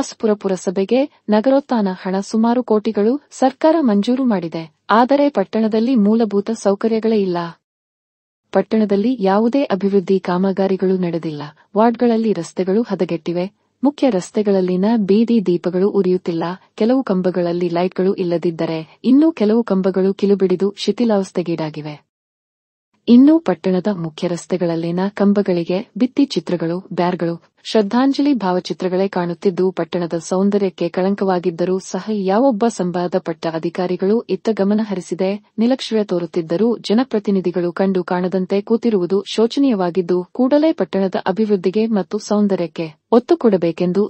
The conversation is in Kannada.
ಶ್ರೀನಿವಾಸಪುರ ಪುರಸಭೆಗೆ ನಗರೋತ್ಥಾನ ಹಣ ಸುಮಾರು ಕೋಟಿಗಳು ಸರ್ಕಾರ ಮಂಜೂರು ಮಾಡಿದೆ. ಆದರೆ ಪಟ್ಟಣದಲ್ಲಿ ಮೂಲಭೂತ ಸೌಕರ್ಯಗಳೇ ಇಲ್ಲ. ಪಟ್ಟಣದಲ್ಲಿ ಯಾವುದೇ ಅಭಿವೃದ್ಧಿ ಕಾಮಗಾರಿಗಳು ನಡೆದಿಲ್ಲ. ವಾರ್ಡ್ಗಳಲ್ಲಿ ರಸ್ತೆಗಳು ಹದಗೆಟ್ಟಿವೆ. ಮುಖ್ಯ ರಸ್ತೆಗಳಲ್ಲಿನ ಬೀದಿ ದೀಪಗಳು ಉರಿಯುತ್ತಿಲ್ಲ. ಕೆಲವು ಕಂಬಗಳಲ್ಲಿ ಲೈಟ್ಗಳು ಇಲ್ಲದಿದ್ದರೆ ಇನ್ನೂ ಕೆಲವು ಕಂಬಗಳು ಕಿಲುಬಿಡಿದು ಶಿಥಿಲಾವಸ್ಥೆಗೀಡಾಗಿವೆ. ಇನ್ನು ಪಟ್ಟಣದ ಮುಖ್ಯ ರಸ್ತೆಗಳಲ್ಲಿನ ಕಂಬಗಳಿಗೆ ಭಿತ್ತಿ ಚಿತ್ರಗಳು, ಬ್ಯಾರ್ಗಳು, ಶ್ರದ್ಧಾಂಜಲಿ ಭಾವಚಿತ್ರಗಳೇ ಕಾಣುತ್ತಿದ್ದು ಪಟ್ಟಣದ ಸೌಂದರ್ಯಕ್ಕೆ ಕಳಂಕವಾಗಿದ್ದರೂ ಸಹ ಯಾವೊಬ್ಬ ಸಂಬಂಧಪಟ್ಟ ಅಧಿಕಾರಿಗಳು ಇತ್ತ ಗಮನ ಹರಿಸದೆ ನಿರ್ಲಕ್ಷ್ಯ ತೋರುತ್ತಿದ್ದರೂ ಜನಪ್ರತಿನಿಧಿಗಳು ಕಂಡು ಕಾಣದಂತೆ ಕೂತಿರುವುದು ಶೋಚನೀಯವಾಗಿದ್ದು ಕೂಡಲೇ ಪಟ್ಟಣದ ಅಭಿವೃದ್ಧಿಗೆ ಮತ್ತು ಸೌಂದರ್ಯಕ್ಕೆ ಒತ್ತು ಕೊಡಬೇಕೆಂದು